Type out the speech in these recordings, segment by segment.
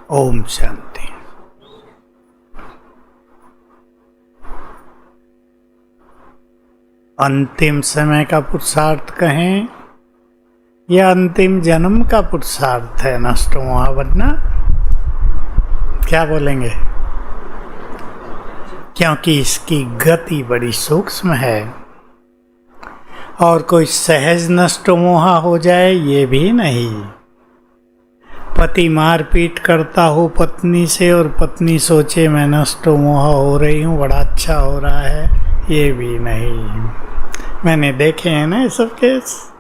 ओम शांति। अंतिम समय का पुरुषार्थ कहें या अंतिम जन्म का पुरुषार्थ है नष्ट मोह बनना, क्या बोलेंगे? क्योंकि इसकी गति बड़ी सूक्ष्म है और कोई सहज नष्ट मोह हो जाए ये भी नहीं। पति मारपीट करता हो पत्नी से और पत्नी सोचे मैं नष्ट मोह हो रही हूँ, बड़ा अच्छा हो रहा है, ये भी नहीं। मैंने देखे हैं ना ये सब केस,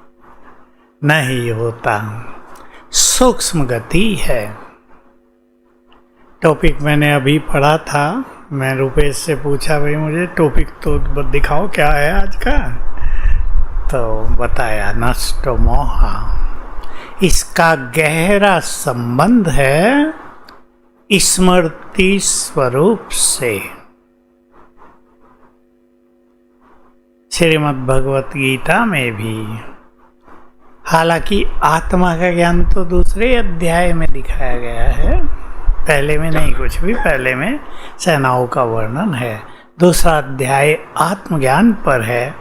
नहीं होता। सूक्ष्म गति है। टॉपिक मैंने अभी पढ़ा था, मैं रुपेश से पूछा भाई मुझे टॉपिक तो दिखाओ क्या है आज का, तो बताया नष्ट मोह। इसका गहरा संबंध है स्मृति स्वरूप से। श्रीमद् भगवत गीता में भी, हालांकि आत्मा का ज्ञान तो दूसरे अध्याय में दिखाया गया है, पहले में नहीं, कुछ भी पहले में सेनाओं का वर्णन है। दूसरा अध्याय आत्मज्ञान पर है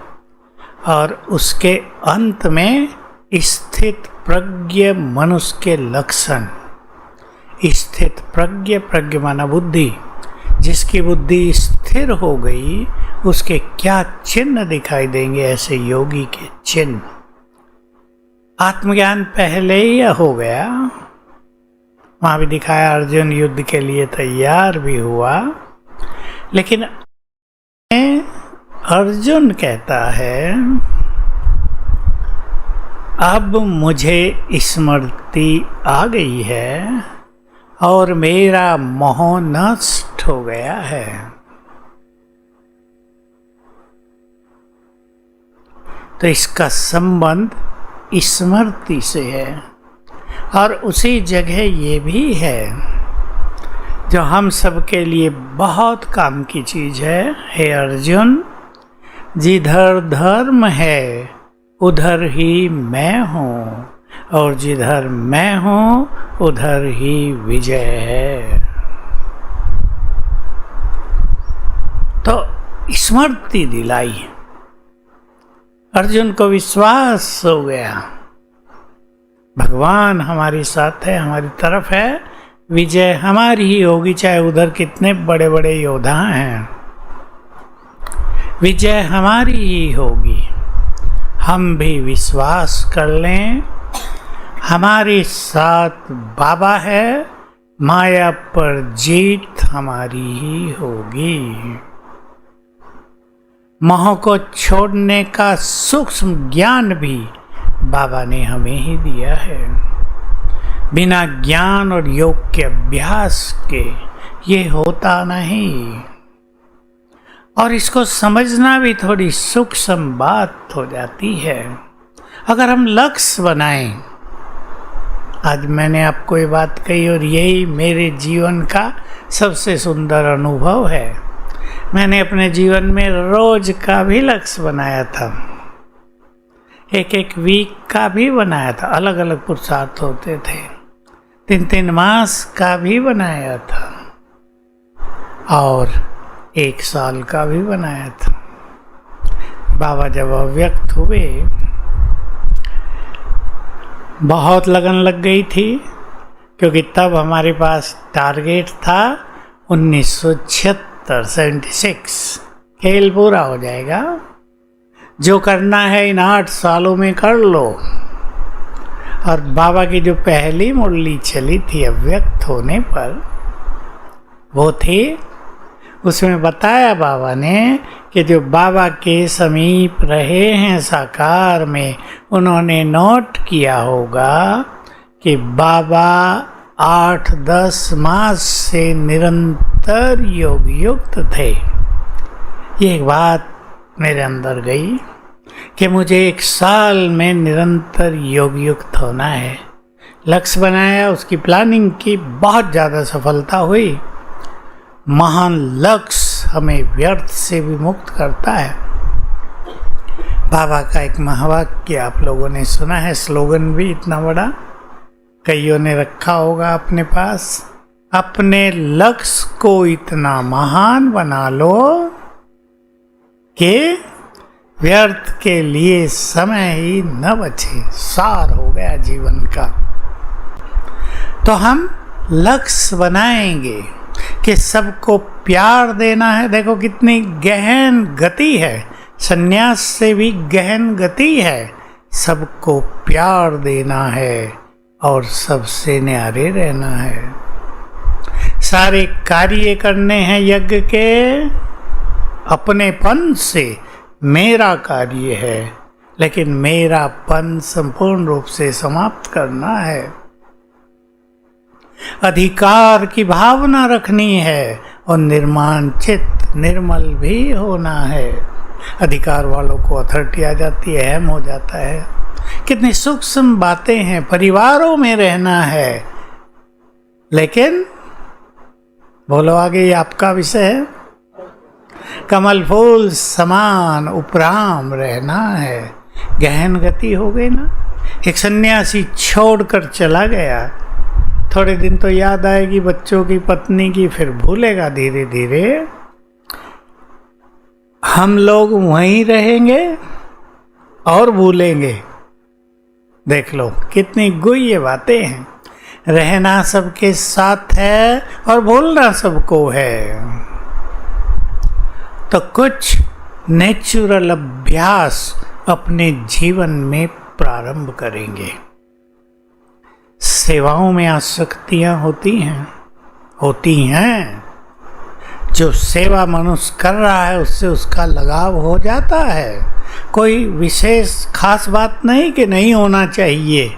और उसके अंत में स्थित प्रज्ञ मनुष्य के लक्षण। स्थित प्रज्ञ, प्रज्ञ माना बुद्धि, जिसकी बुद्धि स्थिर हो गई उसके क्या चिन्ह दिखाई देंगे, ऐसे योगी के चिन्ह। आत्मज्ञान पहले ही हो गया, वहां भी दिखाया अर्जुन युद्ध के लिए तैयार भी हुआ, लेकिन अर्जुन कहता है अब मुझे स्मृति आ गई है और मेरा मोह नष्ट हो गया है। तो इसका संबंध स्मृति से है और उसी जगह ये भी है जो हम सबके लिए बहुत काम की चीज है। हे अर्जुन, जिधर धर्म है उधर ही मैं हूँ और जिधर मैं हूँ उधर ही विजय है। तो स्मृति दिलाई, अर्जुन को विश्वास हो गया भगवान हमारे साथ है, हमारी तरफ है, विजय हमारी ही होगी, चाहे उधर कितने बड़े बड़े योद्धा हैं, विजय हमारी ही होगी। हम भी विश्वास कर लें, हमारे साथ बाबा है, माया पर जीत हमारी ही होगी। मोह को छोड़ने का सूक्ष्म ज्ञान भी बाबा ने हमें ही दिया है। बिना ज्ञान और योग के अभ्यास के ये होता नहीं, और इसको समझना भी थोड़ी सूक्ष्म बात हो जाती है। अगर हम लक्ष्य बनाएं, आज मैंने आपको ये बात कही और यही मेरे जीवन का सबसे सुंदर अनुभव है। मैंने अपने जीवन में रोज का भी लक्ष्य बनाया था, एक एक वीक का भी बनाया था, अलग अलग पुरुषार्थ होते थे, 3-3 मास का भी बनाया था और 1 साल का भी बनाया था। बाबा जब अव्यक्त हुए बहुत लगन लग गई थी, क्योंकि तब हमारे पास टारगेट था 1976 खेल पूरा हो जाएगा, जो करना है इन 8 सालों में कर लो। और बाबा की जो पहली मुरली चली थी अव्यक्त होने पर, वो थी, उसमें बताया बाबा ने कि जो बाबा के समीप रहे हैं साकार में, उन्होंने नोट किया होगा कि बाबा 8-10 मास से निरंतर योग युक्त थे। ये एक बात मेरे अंदर गई कि मुझे 1 साल में निरंतर योग युक्त होना है। लक्ष्य बनाया, उसकी प्लानिंग की, बहुत ज़्यादा सफलता हुई। महान लक्ष्य हमें व्यर्थ से भी मुक्त करता है। बाबा का एक महावाक्य आप लोगों ने सुना है, स्लोगन भी इतना बड़ा, कईयों ने रखा होगा अपने पास, अपने लक्ष्य को इतना महान बना लो कि व्यर्थ के लिए समय ही न बचे, सार हो गया जीवन का। तो हम लक्ष्य बनाएंगे कि सबको प्यार देना है। देखो कितनी गहन गति है, संन्यास से भी गहन गति है। सबको प्यार देना है और सबसे न्यारे रहना है। सारे कार्य करने हैं यज्ञ के अपनेपन से, मेरा कार्य है, लेकिन मेरापन संपूर्ण रूप से समाप्त करना है। अधिकार की भावना रखनी है और निर्माण चित्त निर्मल भी होना है। अधिकार वालों को अथॉरिटी आ जाती है, अहम हो जाता है। कितनी सूक्ष्म बातें हैं। परिवारों में रहना है, लेकिन बोलो आगे, ये आपका विषय है। कमल फूल समान उपराम रहना है। गहन गति हो गई ना। एक सन्यासी छोड़कर चला गया, थोड़े दिन तो याद आएगी बच्चों की, पत्नी की, फिर भूलेगा धीरे धीरे। हम लोग वहीं रहेंगे और भूलेंगे। देख लो कितनी गुह्य बातें हैं। रहना सबके साथ है और भूलना सबको है। तो कुछ नेचुरल अभ्यास अपने जीवन में प्रारंभ करेंगे। सेवाओं में आसक्तियां होती हैं। जो सेवा मनुष्य कर रहा है उससे उसका लगाव हो जाता है। कोई विशेष खास बात नहीं कि नहीं होना चाहिए।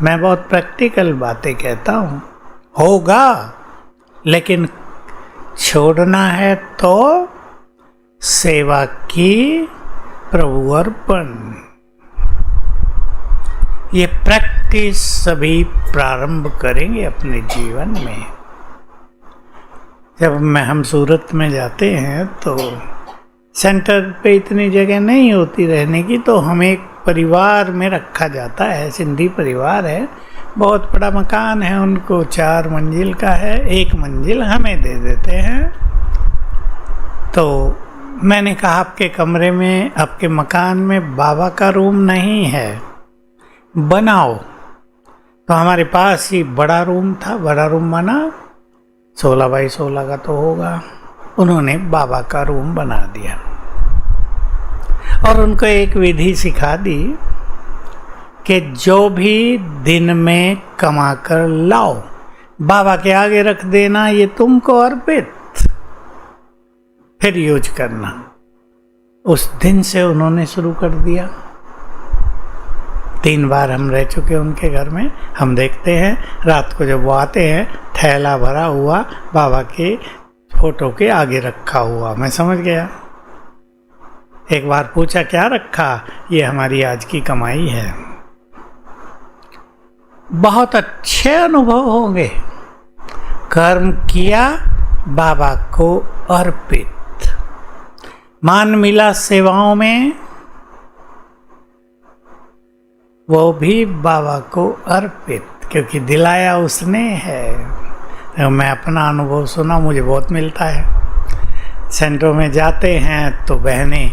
मैं बहुत प्रैक्टिकल बातें कहता हूँ। होगा, लेकिन छोड़ना है तो सेवा की प्रभु अर्पण। ये प्रैक्टिस सभी प्रारंभ करेंगे अपने जीवन में। जब हम सूरत में जाते हैं तो सेंटर पे इतनी जगह नहीं होती रहने की, तो हमें एक परिवार में रखा जाता है। सिंधी परिवार है, बहुत बड़ा मकान है, उनको 4 मंजिल का है, 1 मंजिल हमें दे देते हैं। तो मैंने कहा आपके कमरे में, आपके मकान में बाबा का रूम नहीं है, बनाओ। तो हमारे पास ही बड़ा रूम था, बड़ा रूम बना, 16 बाई 16 का तो होगा। उन्होंने बाबा का रूम बना दिया और उनको एक विधि सिखा दी कि जो भी दिन में कमा कर लाओ बाबा के आगे रख देना, ये तुमको अर्पित, फिर यूज करना। उस दिन से उन्होंने शुरू कर दिया। 3 बार हम रह चुके उनके घर में। हम देखते हैं रात को जब वो आते हैं, थैला भरा हुआ बाबा के फोटो के आगे रखा हुआ। मैं समझ गया। एक बार पूछा क्या रखा? ये हमारी आज की कमाई है। बहुत अच्छे अनुभव होंगे। कर्म किया, बाबा को अर्पित, मान मिला सेवाओं में, वो भी बाबा को अर्पित, क्योंकि दिलाया उसने है। मैं अपना अनुभव सुना, मुझे बहुत मिलता है। सेंटरों में जाते हैं तो बहनें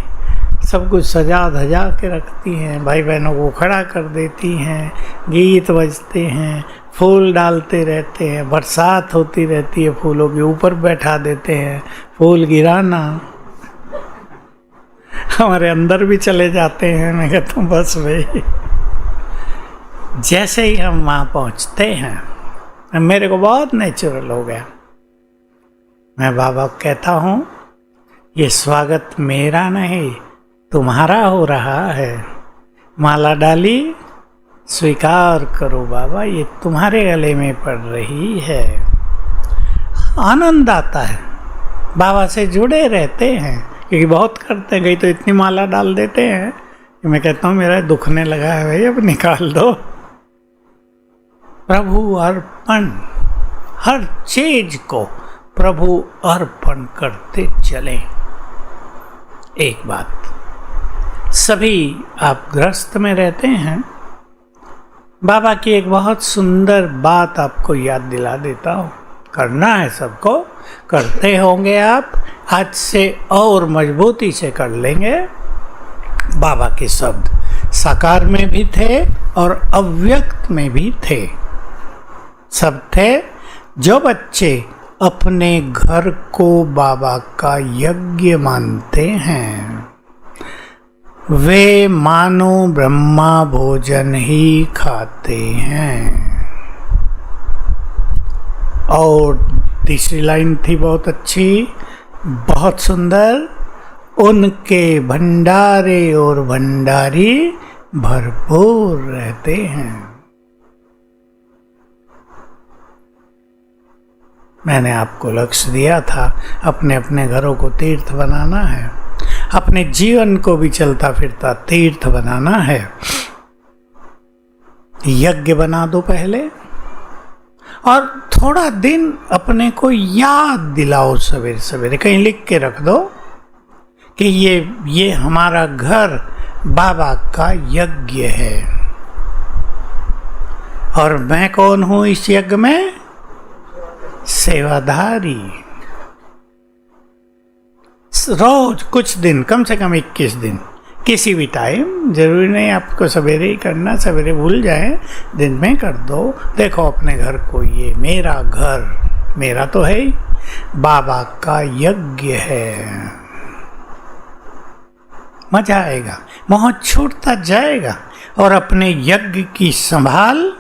सब कुछ सजा धजा के रखती हैं, भाई बहनों को खड़ा कर देती हैं, गीत बजते हैं, फूल डालते रहते हैं, बरसात होती रहती है, फूलों के ऊपर बैठा देते हैं, फूल गिराना। हमारे अंदर भी चले जाते हैं। मैं कहता हूँ बस भाई। जैसे ही हम वहाँ पहुँचते हैं, मेरे को बहुत नेचुरल हो गया। मैं बाबा को कहता हूँ ये स्वागत मेरा नहीं तुम्हारा हो रहा है। माला डाली, स्वीकार करो बाबा, ये तुम्हारे गले में पड़ रही है। आनंद आता है। बाबा से जुड़े रहते हैं, क्योंकि बहुत करते हैं। कहीं तो इतनी माला डाल देते हैं कि मैं कहता हूँ मेरा दुखने लगा है भाई, अब निकाल दो। प्रभु अर्पण, हर चीज को प्रभु अर्पण करते चलें। एक बात, सभी आप गृहस्थ में रहते हैं, बाबा की एक बहुत सुंदर बात आपको याद दिला देता हूँ। करना है सबको, करते होंगे आप। आज से और मजबूती से कर लेंगे। बाबा के शब्द साकार में भी थे और अव्यक्त में भी थे, सब थे। जो बच्चे अपने घर को बाबा का यज्ञ मानते हैं वे मानो ब्रह्मा भोजन ही खाते हैं। और तीसरी लाइन थी बहुत अच्छी, बहुत सुंदर, उनके भंडारे और भंडारी भरपूर रहते हैं। मैंने आपको लक्ष्य दिया था, अपने अपने घरों को तीर्थ बनाना है, अपने जीवन को भी चलता फिरता तीर्थ बनाना है। यज्ञ बना दो पहले, और थोड़ा दिन अपने को याद दिलाओ सवेरे सवेरे, कहीं लिख के रख दो कि ये हमारा घर बाबा का यज्ञ है। और मैं कौन हूं इस यज्ञ में? सेवाधारी। रोज कुछ दिन, कम से कम 21 दिन, किसी भी टाइम, जरूरी नहीं आपको सवेरे ही करना, सवेरे भूल जाए, दिन में कर दो। देखो अपने घर को, ये मेरा घर, मेरा तो है ही, बाबा का यज्ञ है। मजा आएगा, मोह छूटता जाएगा। और अपने यज्ञ की संभाल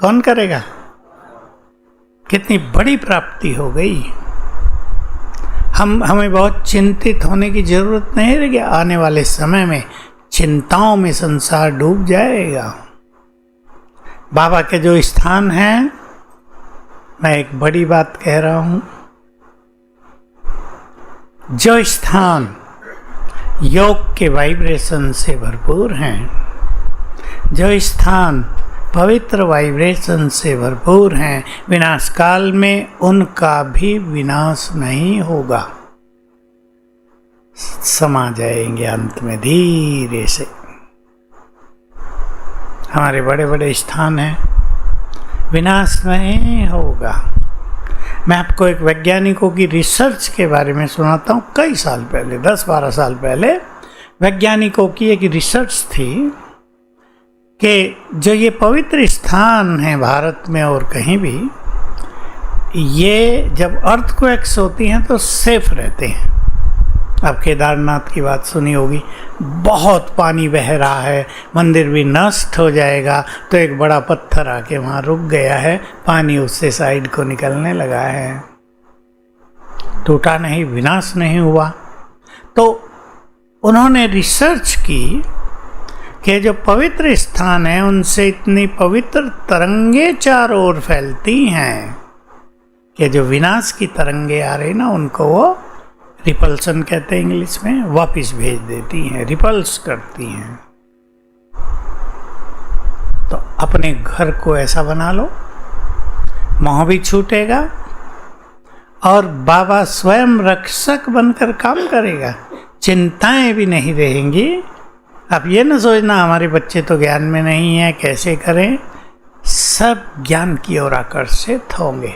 कौन करेगा? कितनी बड़ी प्राप्ति हो गई। हमें बहुत चिंतित होने की जरूरत नहीं रहेगी। आने वाले समय में चिंताओं में संसार डूब जाएगा। बाबा के जो स्थान हैं, मैं एक बड़ी बात कह रहा हूं, जो स्थान योग के वाइब्रेशन से भरपूर हैं, जो स्थान पवित्र वाइब्रेशन से भरपूर हैं, विनाश काल में उनका भी विनाश नहीं होगा, समा जाएंगे अंत में धीरे से। हमारे बड़े बड़े स्थान हैं, विनाश नहीं होगा। मैं आपको एक वैज्ञानिकों की रिसर्च के बारे में सुनाता हूँ। कई साल पहले, 10-12 साल पहले, वैज्ञानिकों की एक रिसर्च थी कि जो ये पवित्र स्थान है भारत में और कहीं भी, ये जब अर्थक्वेक्स होती हैं तो सेफ रहते हैं। अब केदारनाथ की बात सुनी होगी, बहुत पानी बह रहा है, मंदिर भी नष्ट हो जाएगा, तो एक बड़ा पत्थर आके वहाँ रुक गया है, पानी उससे साइड को निकलने लगा है, टूटा नहीं, विनाश नहीं हुआ। तो उन्होंने रिसर्च की कि जो पवित्र स्थान है उनसे इतनी पवित्र तरंगे चारों ओर फैलती हैं कि जो विनाश की तरंगे आ रही ना, उनको वो रिपल्सन कहते हैं इंग्लिश में, वापस भेज देती हैं, रिपल्स करती हैं। तो अपने घर को ऐसा बना लो, मोह भी छूटेगा और बाबा स्वयं रक्षक बनकर काम करेगा, चिंताएं भी नहीं रहेंगी। आप ये न सोचना हमारे बच्चे तो ज्ञान में नहीं है, कैसे करें, सब ज्ञान की ओर आकर्षित होंगे।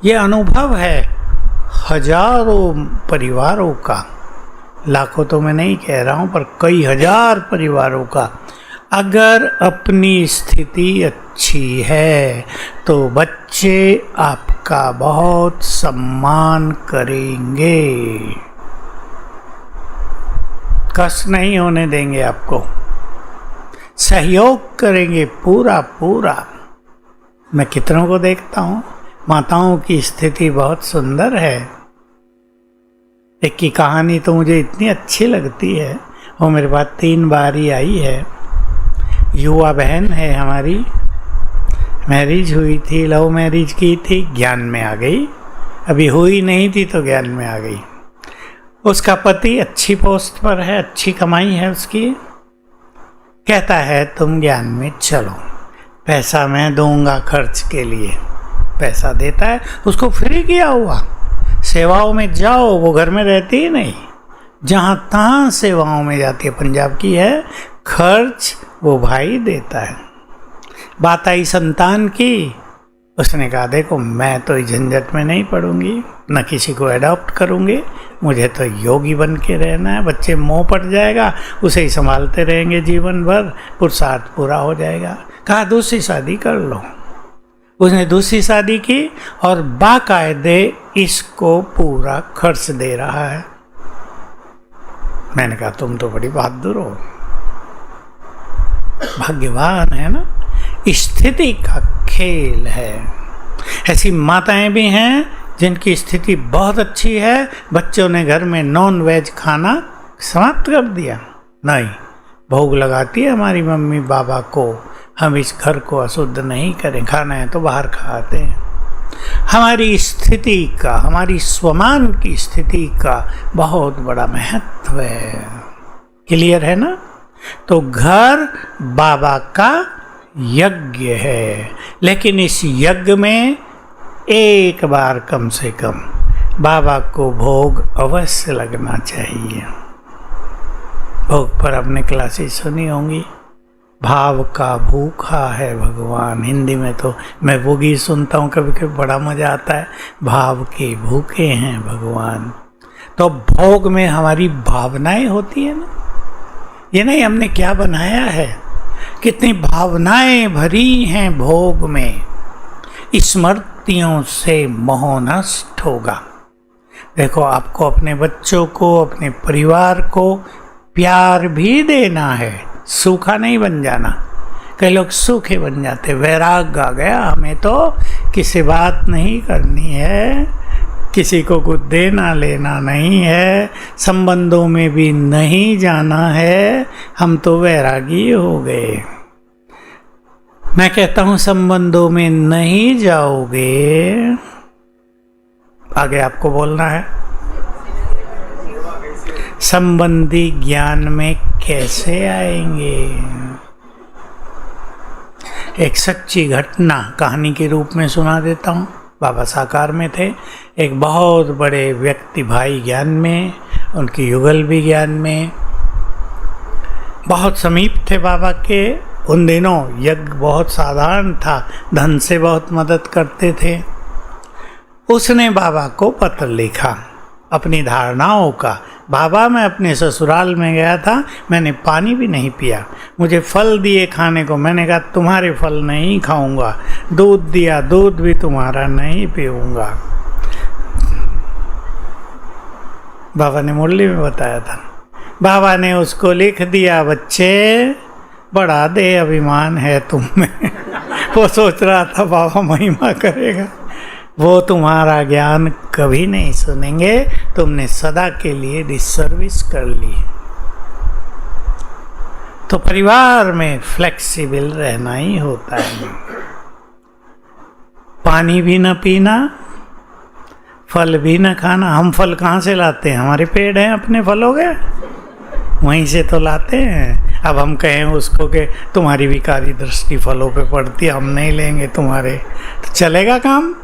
ये अनुभव है हजारों परिवारों का, लाखों तो मैं नहीं कह रहा हूँ, पर कई हजार परिवारों का। अगर अपनी स्थिति अच्छी है तो बच्चे आपका बहुत सम्मान करेंगे, कष्ट नहीं होने देंगे, आपको सहयोग करेंगे पूरा पूरा। मैं कितनों को देखता हूँ, माताओं की स्थिति बहुत सुंदर है। एक की कहानी तो मुझे इतनी अच्छी लगती है, वो मेरे पास 3 बार ही आई है। युवा बहन है हमारी, मैरिज हुई थी, लव मैरिज की थी, ज्ञान में आ गई, अभी हुई नहीं थी तो ज्ञान में आ गई। उसका पति अच्छी पोस्ट पर है, अच्छी कमाई है उसकी, कहता है तुम ज्ञान में चलो, पैसा मैं दूंगा खर्च के लिए, पैसा देता है, उसको फ्री किया हुआ, सेवाओं में जाओ, वो घर में रहती ही नहीं, जहाँ तहाँ सेवाओं में जाती है, पंजाब की है, खर्च वो भाई देता है। बात आई संतान की, उसने कहा देखो मैं तो इस झंझट में नहीं पड़ूंगी, न किसी को अडॉप्ट करूंगी, मुझे तो योगी बन के रहना है। बच्चे मोह पड़ जाएगा, उसे ही संभालते रहेंगे जीवन भर, पुरुषार्थ पूरा हो जाएगा। कहा दूसरी शादी कर लो। उसने दूसरी शादी की और बाकायदे इसको पूरा खर्च दे रहा है। मैंने कहा तुम तो बड़ी बहादुर हो, भाग्यवान है ना। स्थिति का खेल है। ऐसी माताएं भी हैं जिनकी स्थिति बहुत अच्छी है, बच्चों ने घर में नॉन वेज खाना समाप्त कर दिया, नहीं भोग लगाती है हमारी मम्मी बाबा को, हम इस घर को अशुद्ध नहीं करें, खाना है तो बाहर खाते हैं। हमारी स्थिति का, हमारी स्वमान की स्थिति का बहुत बड़ा महत्व है। क्लियर है ना। तो घर बाबा का यज्ञ है, लेकिन इस यज्ञ में एक बार कम से कम बाबा को भोग अवश्य लगना चाहिए। भोग पर आपने क्लासेस सुनी होंगी, भाव का भूखा है भगवान। हिंदी में तो मैं वो गीत सुनता हूँ कभी कभी, बड़ा मज़ा आता है, भाव के भूखे हैं भगवान। तो भोग में हमारी भावनाएं होती है ना, ये नहीं हमने क्या बनाया है, कितनी भावनाएं भरी हैं भोग में। स्मृतियों से मोह नष्ट होगा। देखो आपको अपने बच्चों को, अपने परिवार को प्यार भी देना है, सूखा नहीं बन जाना। कई लोग सूखे बन जाते, वैराग आ गया, हमें तो किसी बात नहीं करनी है, किसी को कुछ देना लेना नहीं है, संबंधों में भी नहीं जाना है, हम तो वैरागी हो गए। मैं कहता हूं संबंधों में नहीं जाओगे, आगे आपको बोलना है, संबंधी ज्ञान में कैसे आएंगे। एक सच्ची घटना कहानी के रूप में सुना देता हूँ। बाबा साकार में थे, एक बहुत बड़े व्यक्ति भाई ज्ञान में, उनकी युगल भी ज्ञान में, बहुत समीप थे बाबा के। उन दिनों यज्ञ बहुत साधारण था, धन से बहुत मदद करते थे। उसने बाबा को पत्र लिखा अपनी धारणाओं का। बाबा मैं अपने ससुराल में गया था, मैंने पानी भी नहीं पिया, मुझे फल दिए खाने को, मैंने कहा तुम्हारे फल नहीं खाऊंगा, दूध दिया दूध भी तुम्हारा नहीं पीऊंगा। बाबा ने मुरली में बताया था। बाबा ने उसको लिख दिया, बच्चे बड़ा दे अभिमान है तुम में। वो सोच रहा था बाबा महिमा करेगा, वो तुम्हारा ज्ञान कभी नहीं सुनेंगे, तुमने सदा के लिए डिसर्विस कर ली। तो परिवार में फ्लेक्सिबल रहना ही होता है। पानी भी न पीना, फल भी न खाना। हम फल कहाँ से लाते हैं, हमारे पेड़ हैं अपने फलों के, वहीं से तो लाते हैं। अब हम कहें उसको कि तुम्हारी विकारी दृष्टि फलों पे पड़ती है, हम नहीं लेंगे तुम्हारे, तो चलेगा काम।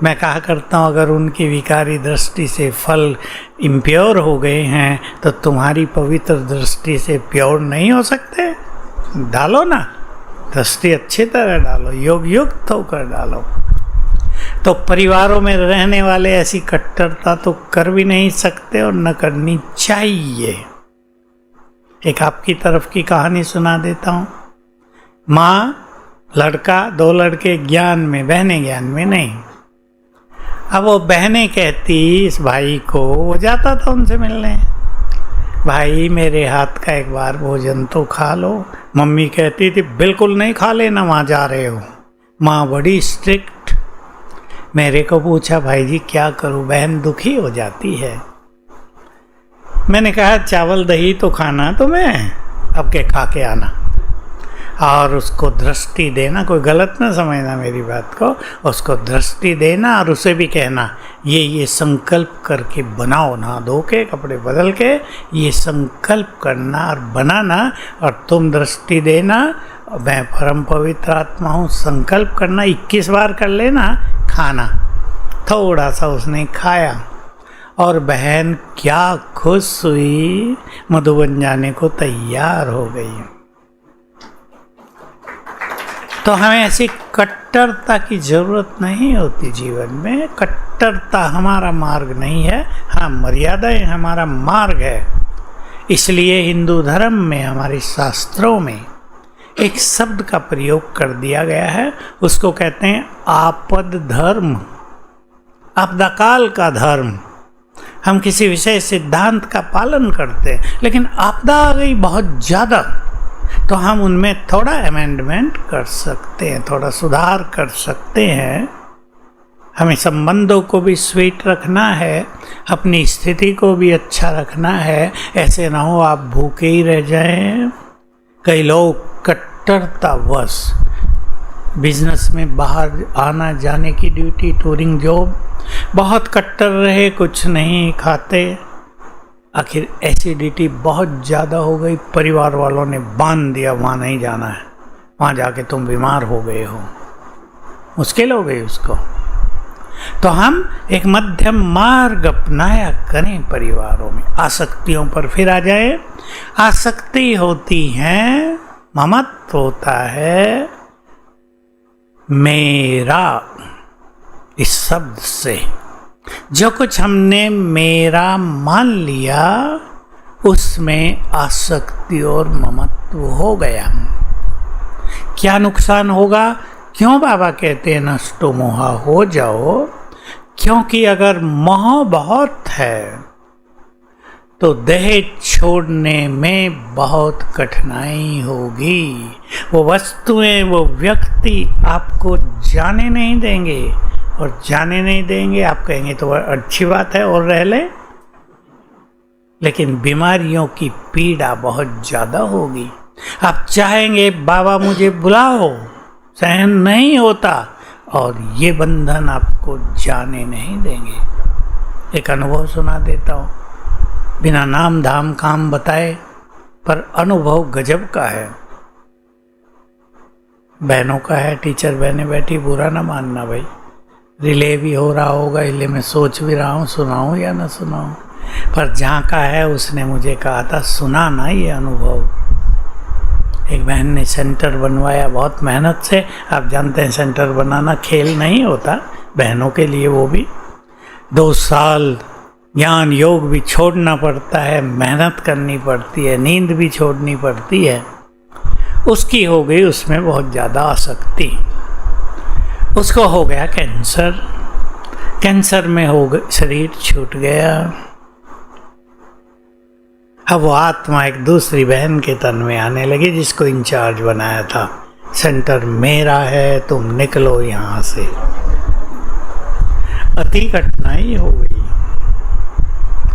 मैं कहा करता हूँ अगर उनकी विकारी दृष्टि से फल इम्प्योर हो गए हैं तो तुम्हारी पवित्र दृष्टि से प्योर नहीं हो सकते। डालो ना दृष्टि, अच्छी तरह डालो, योग युक्त होकर डालो। तो परिवारों में रहने वाले ऐसी कट्टरता तो कर भी नहीं सकते और न करनी चाहिए। एक आपकी तरफ की कहानी सुना देता हूँ। माँ, लड़का, दो लड़के ज्ञान में, बहनें ज्ञान में नहीं। अब वो बहनें कहती इस भाई को, वो जाता था उनसे मिलने, भाई मेरे हाथ का एक बार भोजन तो खा लो। मम्मी कहती थी बिल्कुल नहीं खा लेना, वहाँ जा रहे हो। माँ बड़ी स्ट्रिक्ट। मेरे को पूछा भाई जी क्या करूँ, बहन दुखी हो जाती है। मैंने कहा चावल दही तो खाना तुम्हें, अब के खा के आना और उसको दृष्टि देना। कोई गलत ना समझना मेरी बात को, उसको दृष्टि देना और उसे भी कहना ये संकल्प करके बनाओ, नहा धो के कपड़े बदल के ये संकल्प करना और बनाना, और तुम दृष्टि देना, मैं परम पवित्र आत्मा हूँ, संकल्प करना 21 बार कर लेना, खाना। थोड़ा सा उसने खाया और बहन क्या खुश हुई, मधुबन जाने को तैयार हो गई। तो हमें ऐसी कट्टरता की जरूरत नहीं होती जीवन में। कट्टरता हमारा मार्ग नहीं है, हाँ मर्यादाएं हमारा मार्ग है। इसलिए हिंदू धर्म में, हमारे शास्त्रों में एक शब्द का प्रयोग कर दिया गया है, उसको कहते हैं आपद धर्म, आपदा काल का धर्म। हम किसी विशेष सिद्धांत का पालन करते हैं, लेकिन आपदा आ गई बहुत ज़्यादा, तो हम उनमें थोड़ा अमेंडमेंट कर सकते हैं, थोड़ा सुधार कर सकते हैं। हमें संबंधों को भी स्वीट रखना है, अपनी स्थिति को भी अच्छा रखना है। ऐसे ना हो आप भूखे ही रह जाएं। कई लोग कट्टरतावश बिजनेस में बाहर आना जाने की ड्यूटी, टूरिंग जॉब, बहुत कट्टर रहे, कुछ नहीं खाते, आखिर एसिडिटी बहुत ज़्यादा हो गई, परिवार वालों ने बांध दिया वहाँ नहीं जाना है, वहाँ जाके तुम बीमार हो गए हो, मुश्किल हो गई उसको। तो हम एक मध्यम मार्ग अपनाया करें परिवारों में। आसक्तियों पर फिर आ जाए। आसक्ति होती है, ममत्व होता है मेरा, इस शब्द से जो कुछ हमने मेरा मान लिया उसमें आसक्ति और ममत्व हो गया। क्या नुकसान होगा? क्यों बाबा कहते हैं नष्टो मोहा हो जाओ? क्योंकि अगर मोह बहुत है तो देह छोड़ने में बहुत कठिनाई होगी। वो वस्तुएं, वो व्यक्ति आपको जाने नहीं देंगे, और जाने नहीं देंगे, आप कहेंगे तो अच्छी बात है और रह ले, लेकिन बीमारियों की पीड़ा बहुत ज़्यादा होगी। आप चाहेंगे बाबा मुझे बुलाओ, सहन नहीं होता, और ये बंधन आपको जाने नहीं देंगे। एक अनुभव सुना देता हूँ, बिना नाम धाम काम बताए, पर अनुभव गजब का है। बहनों का है, टीचर बहनें बैठी, बुरा ना मानना भाई, रिले भी हो रहा होगा, इसलिए मैं सोच भी रहा हूँ सुनाऊँ या ना सुनाऊँ। पर जहाँ का है उसने मुझे कहा था सुना ना ये अनुभव। एक बहन ने सेंटर बनवाया बहुत मेहनत से। आप जानते हैं सेंटर बनाना खेल नहीं होता, बहनों के लिए वो भी 2 साल ज्ञान योग भी छोड़ना पड़ता है, मेहनत करनी पड़ती है, नींद भी छोड़नी पड़ती है। उसकी हो गई उसमें बहुत ज़्यादा आसक्ति, उसको हो गया कैंसर। कैंसर में हो गया, शरीर छूट गया। अब वो आत्मा एक दूसरी बहन के तन में आने लगी जिसको इंचार्ज बनाया था। सेंटर मेरा है, तुम निकलो यहाँ से। अति कठिनाई हो गई,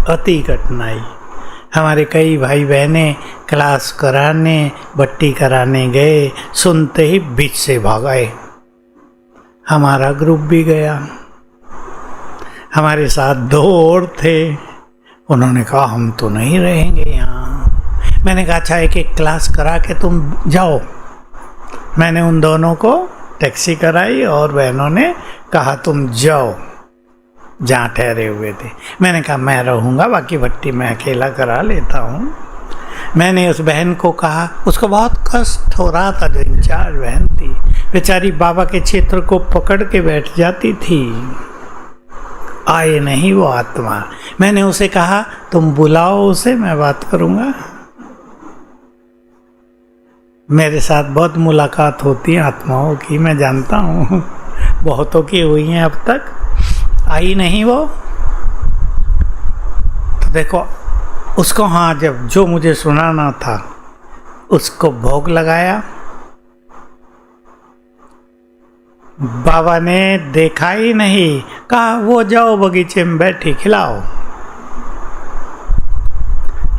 अति कठिनाई। हमारे कई भाई बहनें क्लास कराने, बट्टी कराने गए, सुनते ही बीच से भाग आए। हमारा ग्रुप भी गया, हमारे साथ 2 और थे। उन्होंने कहा हम तो नहीं रहेंगे यहाँ। मैंने कहा अच्छा एक क्लास करा के तुम जाओ। मैंने उन दोनों को टैक्सी कराई और बहनों ने कहा तुम जाओ जहाँ ठहरे हुए थे। मैंने कहा मैं रहूँगा, बाकी भट्टी मैं अकेला करा लेता हूँ। मैंने उस बहन को कहा, उसको बहुत कष्ट हो रहा था, जो इंचार्ज बहन थी, बेचारी बाबा के क्षेत्र को पकड़ के बैठ जाती थी। आए नहीं वो आत्मा। मैंने उसे कहा तुम बुलाओ उसे, मैं बात करूँगा। मेरे साथ बहुत मुलाकात होती है आत्माओं की, मैं जानता हूँ, बहुतों की हुई हैं अब तक। आई नहीं वो, तो देखो उसको, हाँ जब जो मुझे सुनाना था उसको भोग लगाया। बाबा ने देखा ही नहीं, कहा वो जाओ बगीचे में बैठी खिलाओ।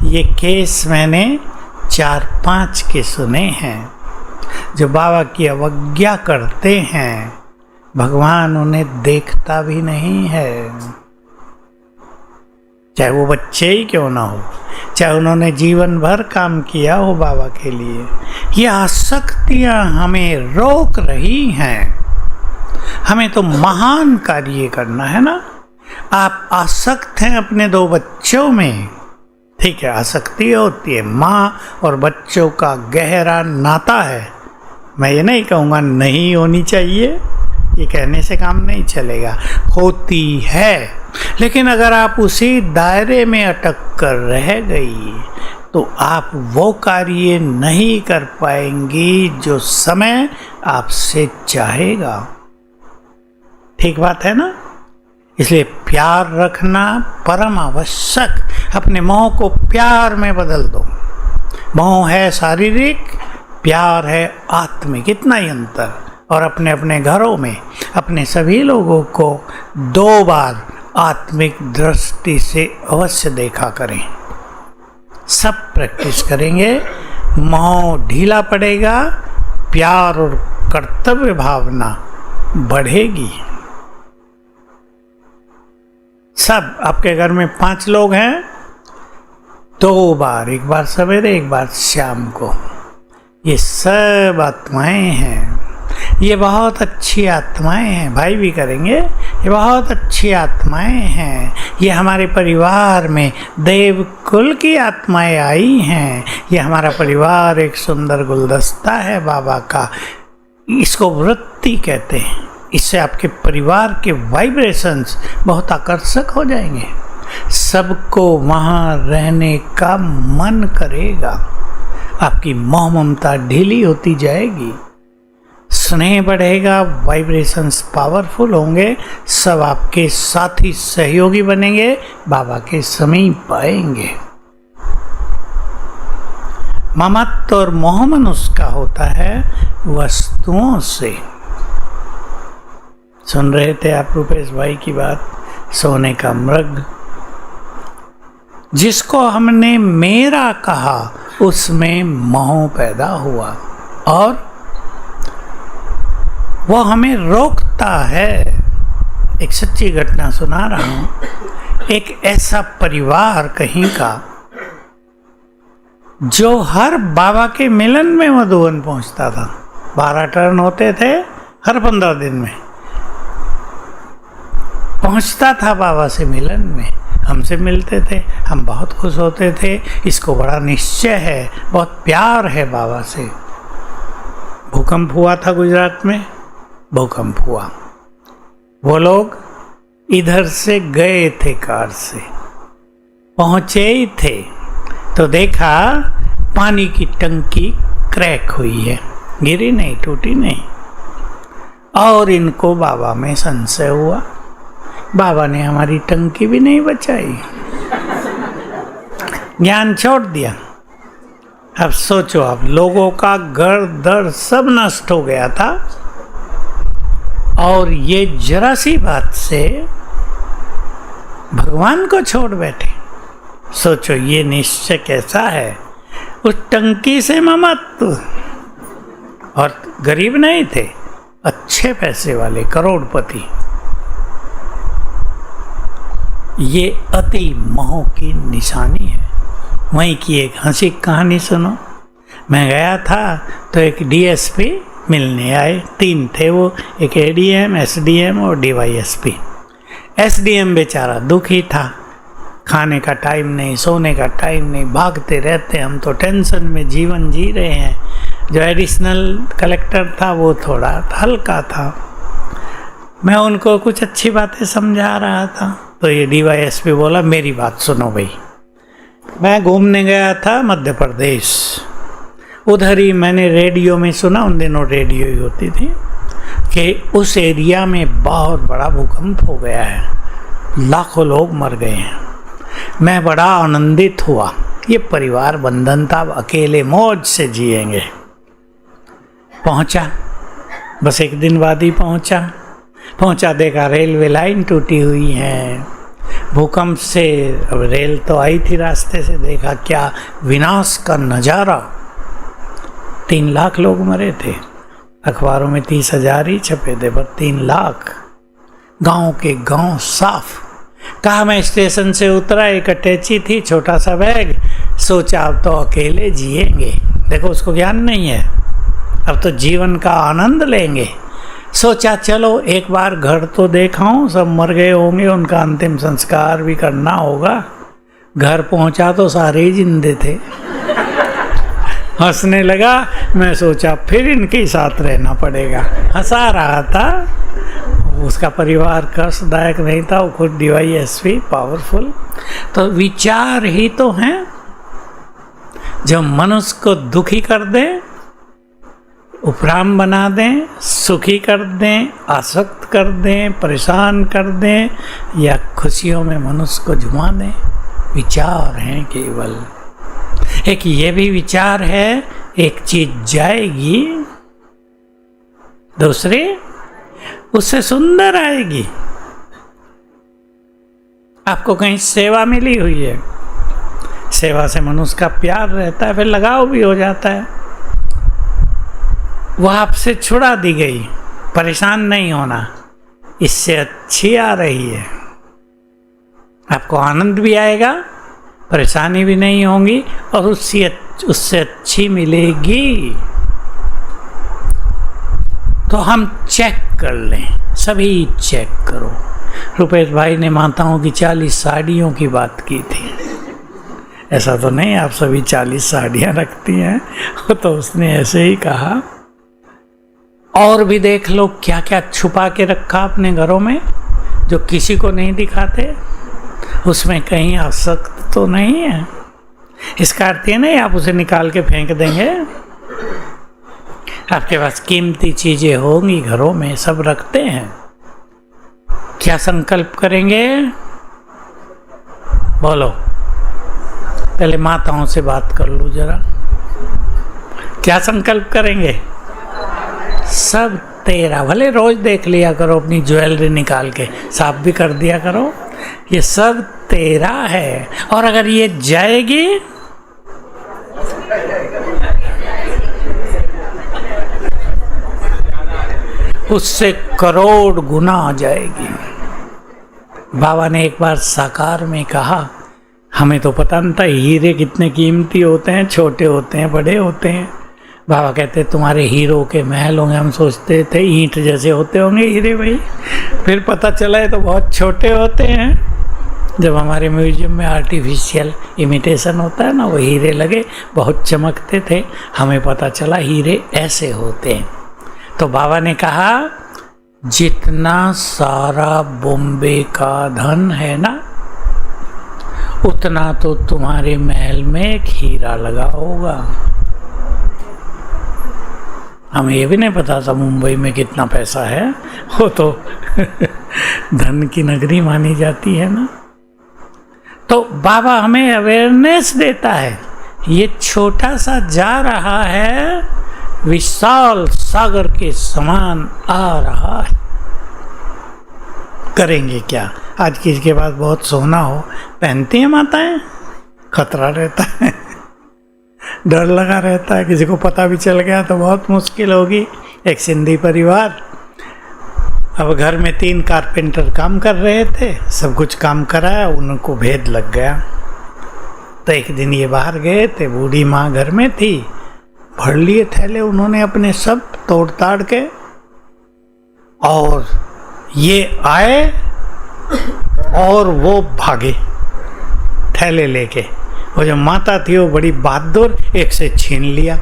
ये केस मैंने 4-5 के सुने हैं। जो बाबा की अवज्ञा करते हैं, भगवान उन्हें देखता भी नहीं है, चाहे वो बच्चे ही क्यों ना हो, चाहे उन्होंने जीवन भर काम किया हो बाबा के लिए। ये आसक्तियाँ हमें रोक रही हैं। हमें तो महान कार्य करना है ना। आप आसक्त हैं अपने 2 बच्चों में, ठीक है, आसक्ति होती है, माँ और बच्चों का गहरा नाता है, मैं ये नहीं कहूँगा नहीं होनी चाहिए, ये कहने से काम नहीं चलेगा, होती है। लेकिन अगर आप उसी दायरे में अटक कर रह गई तो आप वो कार्य नहीं कर पाएंगी जो समय आपसे चाहेगा। ठीक बात है ना? इसलिए प्यार रखना परम आवश्यक। अपने मोह को प्यार में बदल दो। मोह है शारीरिक, प्यार है आत्मिक, इतना ही अंतर। और अपने अपने घरों में अपने सभी लोगों को 2 बार आत्मिक दृष्टि से अवश्य देखा करें। सब प्रैक्टिस करेंगे, मोह ढीला पड़ेगा, प्यार और कर्तव्य भावना बढ़ेगी। सब आपके घर में 5 लोग हैं, 2 बार, एक बार सवेरे एक बार शाम को, ये सब आत्माएं हैं। ये बहुत अच्छी आत्माएं हैं, भाई भी करेंगे, ये बहुत अच्छी आत्माएं हैं। ये हमारे परिवार में देव कुल की आत्माएं आई हैं। ये हमारा परिवार एक सुंदर गुलदस्ता है बाबा का। इसको वृत्ति कहते हैं। इससे आपके परिवार के वाइब्रेशंस बहुत आकर्षक हो जाएंगे। सबको वहाँ रहने का मन करेगा। आपकी मोह ममता ढीली होती जाएगी, स्नेह बढ़ेगा, वाइब्रेशंस पावरफुल होंगे। सब आपके साथी सहयोगी बनेंगे, बाबा के समीप आएंगे। ममत्व और मोह मनुष्य का होता है वस्तुओं से। सुन रहे थे आप रुपेश भाई की बात, सोने का मृग। जिसको हमने मेरा कहा उसमें मोह पैदा हुआ और वो हमें रोकता है। एक सच्ची घटना सुना रहा हूं। एक ऐसा परिवार कहीं का जो हर बाबा के मिलन में मधुबन पहुंचता था। 12 टर्न होते थे हर 15 दिन में, पहुंचता था बाबा से मिलन में। हमसे मिलते थे, हम बहुत खुश होते थे। इसको बड़ा निश्चय है, बहुत प्यार है बाबा से। भूकंप हुआ था गुजरात में, भूकंप हुआ। वो लोग इधर से गए थे, कार से पहुंचे ही थे तो देखा पानी की टंकी क्रैक हुई है, गिरी नहीं, टूटी नहीं। और इनको बाबा में संशय हुआ, बाबा ने हमारी टंकी भी नहीं बचाई, ज्ञान छोड़ दिया। अब सोचो, आप लोगों का घर दर सब नष्ट हो गया था और ये जरा सी बात से भगवान को छोड़ बैठे। सोचो ये निश्चय कैसा है। उस टंकी से ममत्व, और गरीब नहीं थे, अच्छे पैसे वाले, करोड़पति। ये अति मोह की निशानी है। वहीं की एक हंसी कहानी सुनो। मैं गया था तो एक डीएसपी मिलने आए, 3 थे वो, एक एडीएम, एसडीएम और डीवाईएसपी। एसडीएम बेचारा दुखी था, खाने का टाइम नहीं, सोने का टाइम नहीं, भागते रहते, हम तो टेंशन में जीवन जी रहे हैं। जो एडिशनल कलेक्टर था वो थोड़ा हल्का था। मैं उनको कुछ अच्छी बातें समझा रहा था तो ये डीवाईएसपी बोला, मेरी बात सुनो भाई। मैं घूमने गया था मध्य प्रदेश, उधर ही मैंने रेडियो में सुना, उन दिनों रेडियो ही होती थी, कि उस एरिया में बहुत बड़ा भूकंप हो गया है, लाखों लोग मर गए हैं। मैं बड़ा आनंदित हुआ। ये परिवार बंधन था, अकेले मौज से जिएंगे। पहुंचा, बस एक दिन बाद ही पहुंचा, देखा रेलवे लाइन टूटी हुई है। भूकंप से अब रेल तो आई थी रास्ते से, देखा क्या विनाश का नज़ारा। 3 लाख लोग मरे थे। अखबारों में 30,000 ही छपे थे, पर 3 लाख। गांव के गांव साफ। कहा, मैं स्टेशन से उतरा, एक अटैची थी, छोटा सा बैग। सोचा अब तो अकेले जिएंगे। देखो उसको ज्ञान नहीं है, अब तो जीवन का आनंद लेंगे। सोचा चलो एक बार घर तो देखाऊं, सब मर गए होंगे, उनका अंतिम संस्कार भी करना होगा। घर पहुंचा तो सारे ही जिंदे थे हंसने लगा। मैं सोचा फिर इनके साथ रहना पड़ेगा। हंसा रहा था। उसका परिवार कष्टदायक नहीं था, वो खुद DYSP पावरफुल। तो विचार ही तो हैं जो मनुष्य को दुखी कर दें, उपराम बना दें, सुखी कर दें, आसक्त कर दें, परेशान कर दें या खुशियों में मनुष्य को झुमा दें। विचार हैं केवल। एक ये भी विचार है, एक चीज जाएगी, दूसरी उससे सुंदर आएगी। आपको कहीं सेवा मिली हुई है, सेवा से मनुष्य का प्यार रहता है, फिर लगाव भी हो जाता है। वह आपसे छुड़ा दी गई, परेशान नहीं होना, इससे अच्छी आ रही है। आपको आनंद भी आएगा, परेशानी भी नहीं होगी और उससे अच्छी मिलेगी। तो हम चेक कर लें, सभी चेक करो। रुपेश भाई ने माताओं की 40 साड़ियों की बात की थी। ऐसा तो नहीं आप सभी 40 साड़ियाँ रखती हैं, तो उसने ऐसे ही कहा। और भी देख लो क्या क्या छुपा के रखा अपने घरों में जो किसी को नहीं दिखाते। उसमें कहीं आसक्त तो नहीं है। इसका अर्थ ये नहीं आप उसे निकाल के फेंक देंगे। आपके पास कीमती चीजें होंगी घरों में, सब रखते हैं। क्या संकल्प करेंगे? बोलो। पहले माताओं से बात कर लूं जरा। क्या संकल्प करेंगे? सब तेरा। भले रोज देख लिया करो अपनी ज्वेलरी निकाल के, साफ भी कर दिया करो। ये सब तेरा है। और अगर ये जाएगी उससे करोड़ गुना आ जाएगी। बाबा ने एक बार साकार में कहा, हमें तो पता नहीं था हीरे कितने कीमती होते हैं, छोटे होते हैं, बड़े होते हैं। बाबा कहते तुम्हारे हीरो के महल होंगे, हम सोचते थे ईंट जैसे होते होंगे हीरे भाई। फिर पता चला है तो बहुत छोटे होते हैं। जब हमारे म्यूजियम में आर्टिफिशियल इमिटेशन होता है ना, वो हीरे लगे बहुत चमकते थे, हमें पता चला हीरे ऐसे होते हैं। तो बाबा ने कहा जितना सारा बॉम्बे का धन है ना, उतना तो तुम्हारे महल में एक हीरा लगा होगा। हमें ये भी नहीं पता था मुंबई में कितना पैसा है, वो तो धन की नगरी मानी जाती है ना। तो बाबा हमें अवेयरनेस देता है, ये छोटा सा जा रहा है, विशाल सागर के समान आ रहा है। करेंगे क्या? आज किसी के पास बहुत सोना हो, पहनती हैं माताएं? खतरा रहता है, डर लगा रहता है, किसी को पता भी चल गया तो बहुत मुश्किल होगी। एक सिंधी परिवार, अब घर में 3 कारपेंटर काम कर रहे थे, सब कुछ काम कराया, उनको भेद लग गया। तो एक दिन ये बाहर गए थे, बूढ़ी माँ घर में थी, भर लिए थैले उन्होंने अपने सब तोड़ ताड़ के, और ये आए और वो भागे थैले लेके। वो जो माता थी वो बड़ी बहादुर, एक से छीन लिया।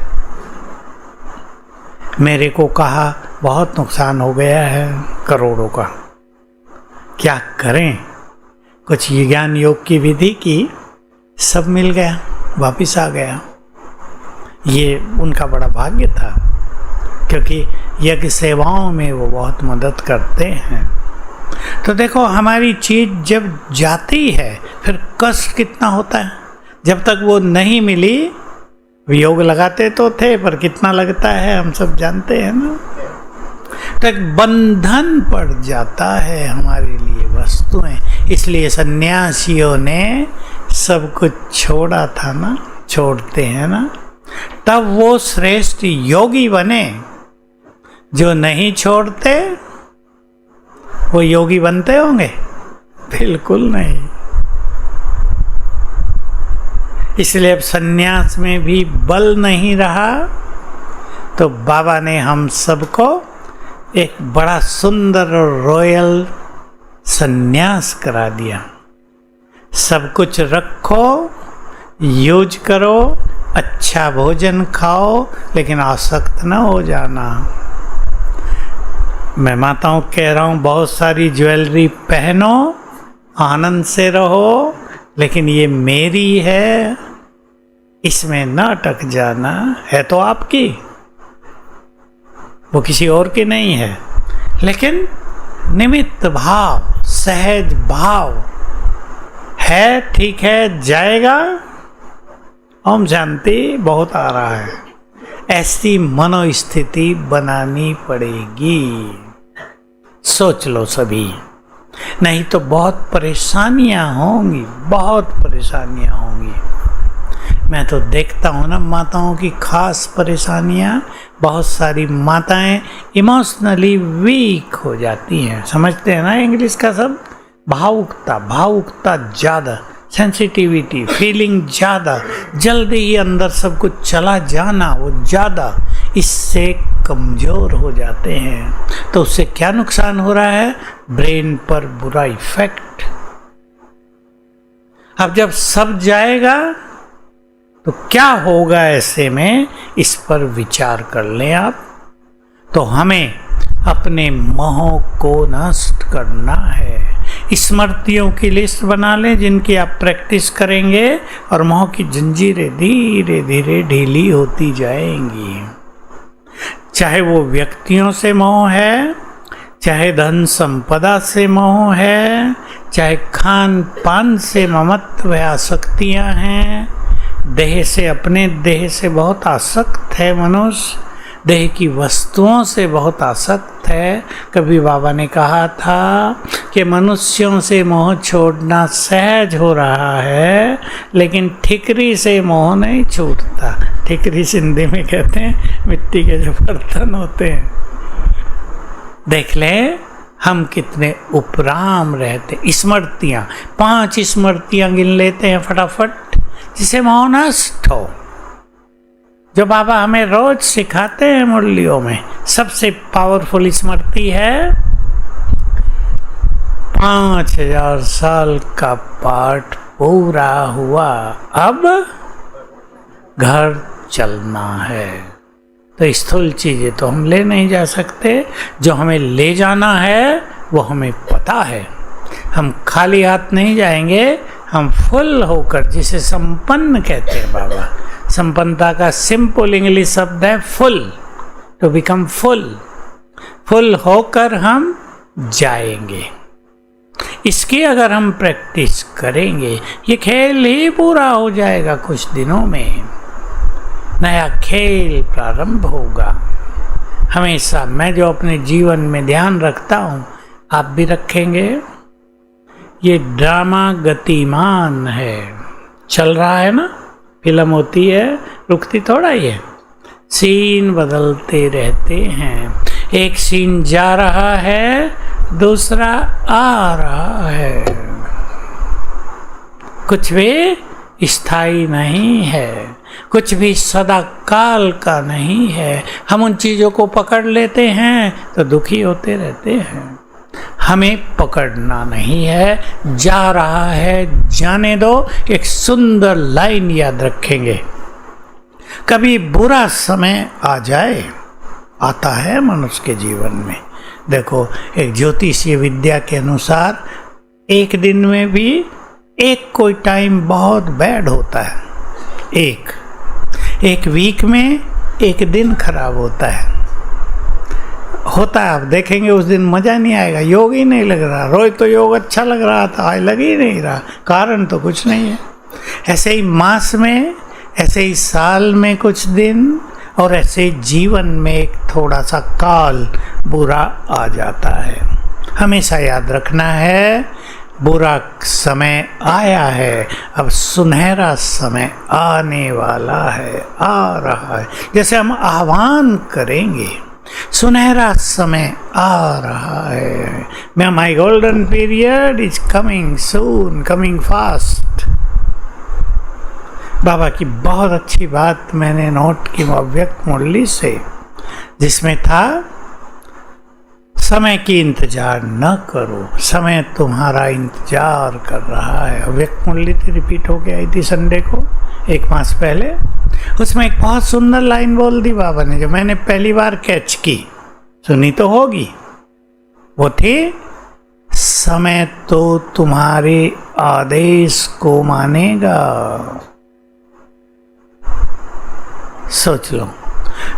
मेरे को कहा बहुत नुकसान हो गया है करोड़ों का, क्या करें? कुछ ज्ञान योग की विधि की, सब मिल गया, वापिस आ गया। ये उनका बड़ा भाग्य था, क्योंकि यज्ञ सेवाओं में वो बहुत मदद करते हैं। तो देखो हमारी चीज जब जाती है फिर कष्ट कितना होता है। जब तक वो नहीं मिली, योग लगाते तो थे पर कितना लगता है हम सब जानते हैं ना। तो एक बंधन पड़ जाता है हमारे लिए वस्तुएं। इसलिए सन्यासियों ने सब कुछ छोड़ा था ना, छोड़ते हैं ना, तब वो श्रेष्ठ योगी बने। जो नहीं छोड़ते वो योगी बनते होंगे? बिल्कुल नहीं। इसलिए अब सन्यास में भी बल नहीं रहा, तो बाबा ने हम सबको एक बड़ा सुंदर और रॉयल सन्यास करा दिया। सब कुछ रखो, यूज करो, अच्छा भोजन खाओ लेकिन आसक्त न हो जाना। मैं माताओं कह रहा हूँ, बहुत सारी ज्वेलरी पहनो, आनंद से रहो, लेकिन ये मेरी है, इसमें न अटक जाना। है तो आपकी, वो किसी और की नहीं है, लेकिन निमित्त भाव, सहज भाव है, ठीक है, जाएगा। ओम शांति बहुत आ रहा है। ऐसी मनोस्थिति बनानी पड़ेगी। सोच लो सभी, नहीं तो बहुत परेशानियां होंगी, बहुत परेशानियां होंगी। मैं तो देखता हूँ ना माताओं की खास परेशानियां, बहुत सारी माताएं इमोशनली वीक हो जाती हैं। समझते हैं ना इंग्लिश का सब, भावुकता ज़्यादा, सेंसिटिविटी, फीलिंग ज़्यादा, जल्दी ही अंदर सब कुछ चला जाना वो ज़्यादा, इससे कमज़ोर हो जाते हैं। तो उससे क्या नुकसान हो रहा है? ब्रेन पर बुरा इफेक्ट। अब जब सब जाएगा तो क्या होगा ऐसे में, इस पर विचार कर लें आप। तो हमें अपने मोह को नष्ट करना है। स्मृतियों की लिस्ट बना लें जिनकी आप प्रैक्टिस करेंगे और मोह की जंजीरें धीरे धीरे ढीली होती जाएंगी। चाहे वो व्यक्तियों से मोह है, चाहे धन संपदा से मोह है, चाहे खान पान से ममत्व आसक्तियां हैं, देह से, अपने देह से बहुत आसक्त है मनुष्य, देह की वस्तुओं से बहुत आसक्त है। कभी बाबा ने कहा था कि मनुष्यों से मोह छोड़ना सहज हो रहा है, लेकिन ठिकरी से मोह नहीं छूटता। ठिकरी सिंधी में कहते हैं मिट्टी के जो बर्तन होते हैं। देख लें हम कितने उपराम रहते। स्मृतियाँ, 5 स्मृतियाँ गिन लेते हैं फटाफट, जिसे मोह नष्ट हो, जो बाबा हमें रोज सिखाते हैं मुरलियों में। सबसे पावरफुल स्मृति है 5000 साल का पाठ पूरा हुआ, अब घर चलना है। तो स्थूल चीजें तो हम ले नहीं जा सकते, जो हमें ले जाना है वो हमें पता है। हम खाली हाथ नहीं जाएंगे, हम फुल होकर, जिसे संपन्न कहते हैं बाबा। संपन्नता का सिंपल इंग्लिश शब्द है full, to become full. Full होकर हम जाएंगे। इसकी अगर हम प्रैक्टिस करेंगे, ये खेल ही पूरा हो जाएगा कुछ दिनों में। नया खेल प्रारंभ होगा। हमेशा मैं जो अपने जीवन में ध्यान रखता हूँ, आप भी रखेंगे। ये ड्रामा गतिमान है, चल रहा है ना, फिल्म होती है, रुकती थोड़ा ही है, सीन बदलते रहते हैं। एक सीन जा रहा है, दूसरा आ रहा है। कुछ भी स्थायी नहीं है, कुछ भी सदा काल का नहीं है। हम उन चीज़ों को पकड़ लेते हैं तो दुखी होते रहते हैं। हमें पकड़ना नहीं है, जा रहा है, जाने दो। एक सुंदर लाइन याद रखेंगे, कभी बुरा समय आ जाए, आता है मनुष्य के जीवन में। देखो, एक ज्योतिषीय विद्या के अनुसार एक दिन में भी एक कोई टाइम बहुत बैड होता है। एक वीक में एक दिन खराब होता है। आप देखेंगे उस दिन मज़ा नहीं आएगा, योग ही नहीं लग रहा। रोज तो योग अच्छा लग रहा था, आज लग ही नहीं रहा, कारण तो कुछ नहीं है। ऐसे ही मास में, ऐसे ही साल में कुछ दिन, और ऐसे जीवन में एक थोड़ा सा काल बुरा आ जाता है। हमेशा याद रखना है, बुरा समय आया है, अब सुनहरा समय आने वाला है, आ रहा है। जैसे हम आह्वान करेंगे, सुनहरा समय आ रहा है। My golden period is coming soon, coming fast. बाबा की बहुत अच्छी बात मैंने नोट की अव्यक्त मुरली से, जिसमें था समय की इंतजार न करो, समय तुम्हारा इंतजार कर रहा है। अव्यक्त मुरली थी, रिपीट हो के आई थी संडे को, 1 मास पहले। उसमें एक बहुत सुंदर लाइन बोल दी बाबा ने, जो मैंने पहली बार कैच की, सुनी तो होगी। वो थी, समय तो तुम्हारे आदेश को मानेगा। सोच लो,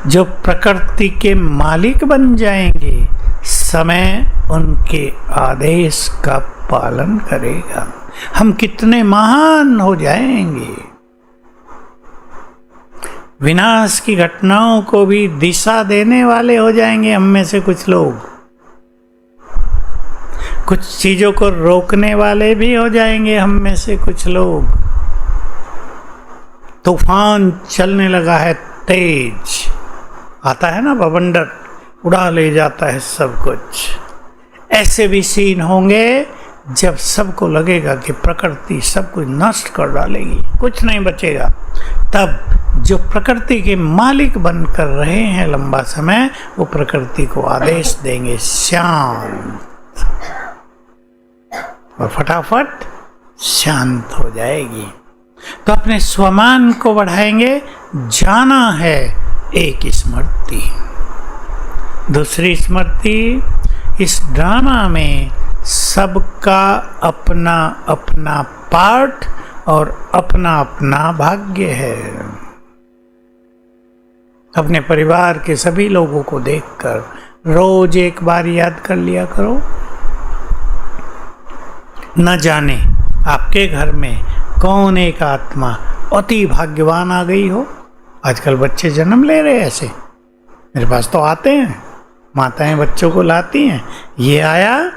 जो प्रकृति के मालिक बन जाएंगे, समय उनके आदेश का पालन करेगा। हम कितने महान हो जाएंगे। विनाश की घटनाओं को भी दिशा देने वाले हो जाएंगे हम में से कुछ लोग। कुछ चीजों को रोकने वाले भी हो जाएंगे हम में से कुछ लोग। तूफान चलने लगा है तेज, आता है ना बवंडर, उड़ा ले जाता है सब कुछ। ऐसे भी सीन होंगे जब सबको लगेगा कि प्रकृति सब कुछ नष्ट कर डालेगी, कुछ नहीं बचेगा। तब जो प्रकृति के मालिक बनकर रहे हैं लंबा समय, वो प्रकृति को आदेश देंगे शांत, और फटाफट शांत हो जाएगी। तो अपने स्वमान को बढ़ाएंगे। जाना है एक स्मृति। दूसरी स्मृति, इस ड्रामा में सबका अपना अपना पार्ट और अपना अपना भाग्य है। अपने परिवार के सभी लोगों को देखकर रोज एक बार याद कर लिया करो। न जाने आपके घर में कौन एक आत्मा अति भाग्यवान आ गई हो। आजकल बच्चे जन्म ले रहे ऐसे, मेरे पास तो आते हैं, माताएं बच्चों को लाती हैं, ये आया,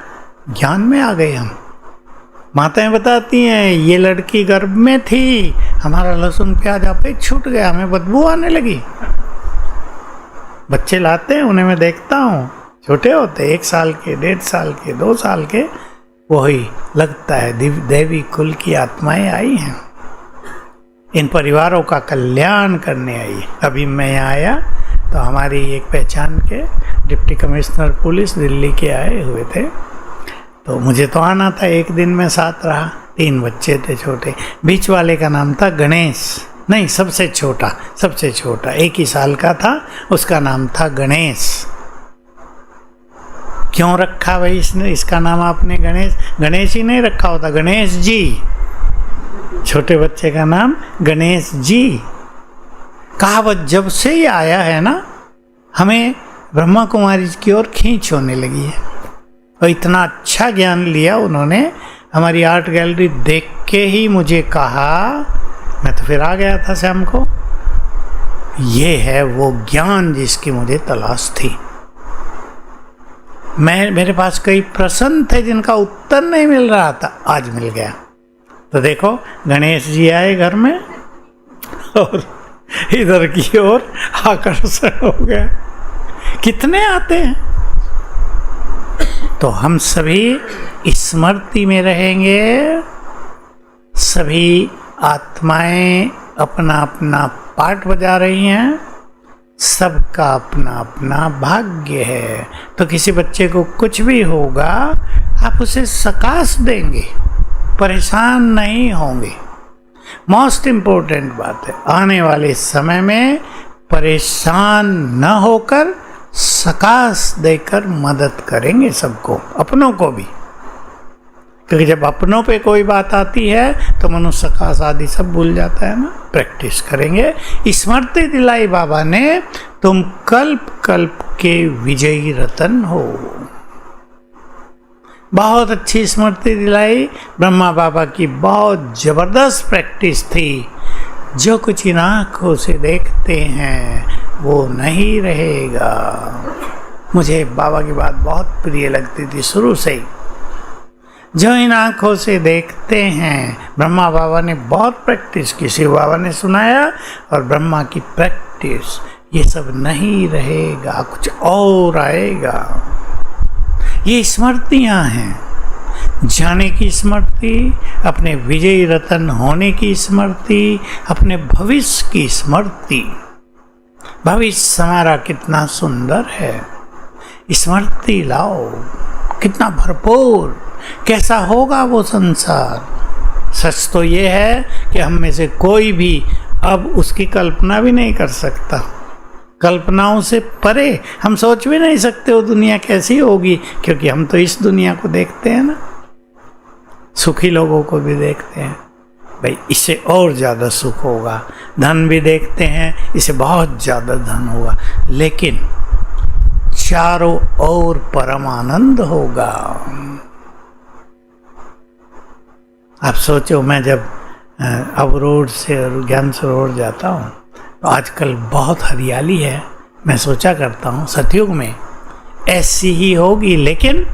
ज्ञान में आ गए हम। माताएं बताती हैं, ये लड़की गर्भ में थी, हमारा लहसुन प्याज आपे छूट गया, हमें बदबू आने लगी। बच्चे लाते हैं, उन्हें मैं देखता हूँ, छोटे होते, 1 साल के, 1.5 साल के, 2 साल के, वही लगता है देवी कुल की आत्माएं आई हैं, इन परिवारों का कल्याण करने आई। अभी मैं यहाँ आया तो हमारी एक पहचान के डिप्टी कमिश्नर पुलिस दिल्ली के आए हुए थे, तो मुझे तो आना था, एक दिन में साथ रहा। 3 बच्चे थे छोटे, बीच वाले का नाम था गणेश, नहीं सबसे छोटा 1 ही साल का था, उसका नाम था गणेश। क्यों रखा भाई इसने, इसका नाम आपने गणेश? गणेश ही नहीं रखा होता, गणेश जी, छोटे बच्चे का नाम गणेश जी। कहावत जब से ही आया है ना, हमें ब्रह्मा कुमारी की ओर खींच होने लगी है। और इतना अच्छा ज्ञान लिया उन्होंने, हमारी आर्ट गैलरी देख के ही मुझे कहा, मैं तो फिर आ गया था शाम को, ये है वो ज्ञान जिसकी मुझे तलाश थी। मेरे पास कई प्रश्न थे जिनका उत्तर नहीं मिल रहा था, आज मिल गया। तो देखो गणेश जी आए घर में और इधर की ओर आकर्षण हो गया। कितने आते हैं। तो हम सभी स्मृति में रहेंगे, सभी आत्माएं अपना अपना पार्ट बजा रही हैं, सबका अपना अपना भाग्य है। तो किसी बच्चे को कुछ भी होगा, आप उसे सकाश देंगे, परेशान नहीं होंगे। मोस्ट इम्पोर्टेंट बात है, आने वाले समय में परेशान न होकर सकाश देकर मदद करेंगे सबको, अपनों को भी। क्योंकि जब अपनों पे कोई बात आती है तो मनुष्य सकाश आदि सब भूल जाता है ना। प्रैक्टिस करेंगे। स्मृति दिलाई बाबा ने, तुम कल्प कल्प के विजयी रतन हो। बहुत अच्छी स्मृति दिलाई। ब्रह्मा बाबा की बहुत जबरदस्त प्रैक्टिस थी। जो कुछ इन आँखों से देखते हैं वो नहीं रहेगा। मुझे बाबा की बात बहुत प्रिय लगती थी शुरू से ही। जो इन आँखों से देखते हैं, ब्रह्मा बाबा ने बहुत प्रैक्टिस की, शिव बाबा ने सुनाया, और ब्रह्मा की प्रैक्टिस, ये सब नहीं रहेगा, कुछ और आएगा। ये स्मृतियाँ हैं, जाने की स्मृति, अपने विजयी रतन होने की स्मृति, अपने भविष्य की स्मृति। भविष्य हमारा कितना सुंदर है, स्मृति लाओ, कितना भरपूर, कैसा होगा वो संसार। सच तो ये है कि हम में से कोई भी अब उसकी कल्पना भी नहीं कर सकता। कल्पनाओं से परे हम सोच भी नहीं सकते वो दुनिया कैसी होगी, क्योंकि हम तो इस दुनिया को देखते हैं ना, सुखी लोगों को भी देखते हैं, भाई इससे और ज़्यादा सुख होगा। धन भी देखते हैं, इससे बहुत ज़्यादा धन होगा, लेकिन चारों ओर परम आनंद होगा। आप सोचो, मैं जब अब रोड से और ज्ञान सरोवर जाता हूँ तो आजकल बहुत हरियाली है। मैं सोचा करता हूँ सतयुग में ऐसी ही होगी, लेकिन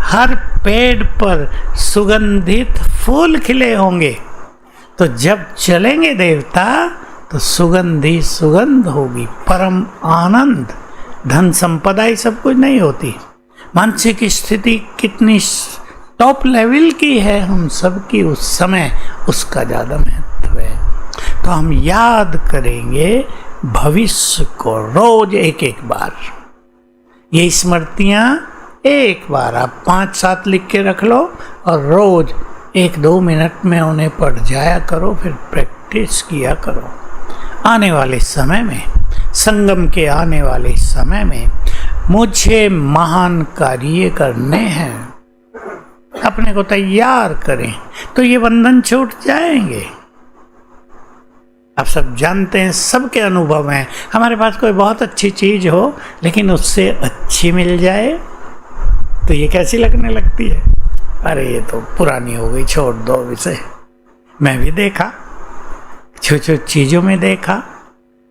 हर पेड़ पर सुगंधित फूल खिले होंगे। तो जब चलेंगे देवता तो सुगंध ही सुगंध होगी, परम आनंद। धन संपदा ही सब कुछ नहीं होती। मानसिक स्थिति कितनी टॉप लेवल की है हम सबकी, उस समय उसका ज़्यादा महत्व है। तो हम याद करेंगे भविष्य को रोज एक एक बार। ये स्मृतियाँ एक बार आप 5-7 लिख के रख लो और रोज 1-2 मिनट में उन्हें पढ़ जाया करो, फिर प्रैक्टिस किया करो। आने वाले समय में, संगम के आने वाले समय में मुझे महान कार्य करने हैं, अपने को तैयार करें तो ये बंधन छूट जाएंगे। आप सब जानते हैं, सबके अनुभव हैं, हमारे पास कोई बहुत अच्छी चीज़ हो लेकिन उससे अच्छी मिल जाए तो ये कैसी लगने लगती है, अरे ये तो पुरानी हो गई, छोड़ दो इसे। मैं भी देखा, छोटी चीज़ों में देखा,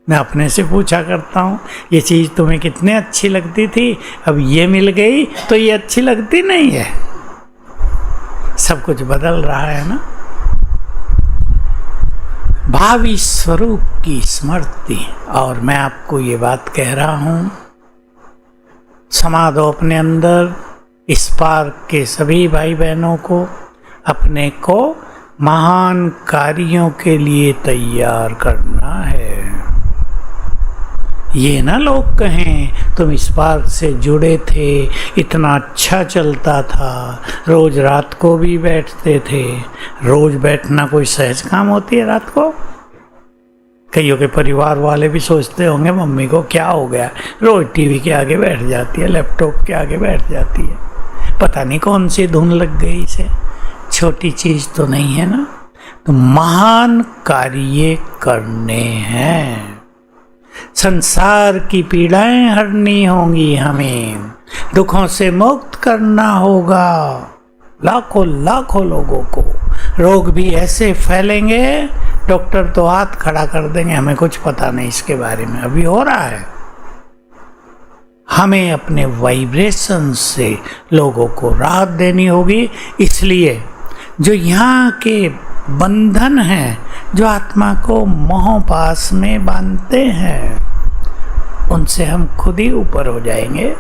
मैं अपने से पूछा करता हूँ ये चीज़ तुम्हें कितने अच्छी लगती थी, अब ये मिल गई तो ये अच्छी लगती नहीं है। सब कुछ बदल रहा है ना। भावी स्वरूप की स्मृति, और मैं आपको ये बात कह रहा हूँ, समा दो अपने अंदर। इस पार्क के सभी भाई बहनों को, अपने को महान कार्यों के लिए तैयार करना है। ये ना लोग कहें तुम इस पार्क से जुड़े थे, इतना अच्छा चलता था, रोज रात को भी बैठते थे। रोज बैठना कोई सहज काम होती है रात को? कईयों के परिवार वाले भी सोचते होंगे मम्मी को क्या हो गया, रोज टीवी के आगे बैठ जाती है, लैपटॉप के आगे बैठ जाती है, पता नहीं कौन सी धुन लग गई इसे, छोटी चीज़ तो नहीं है ना। तो महान कार्य करने हैं, संसार की पीड़ाएं हरनी होंगी, हमें दुखों से मुक्त करना होगा। लाखों लाखों लोगों को रोग भी ऐसे फैलेंगे, डॉक्टर तो हाथ खड़ा कर देंगे, हमें कुछ पता नहीं इसके बारे में, अभी हो रहा है। हमें अपने वाइब्रेशन से लोगों को राहत देनी होगी। इसलिए जो यहाँ के बंधन हैं, जो आत्मा को मोह पास में बांधते हैं, उनसे हम खुद ही ऊपर हो जाएंगे।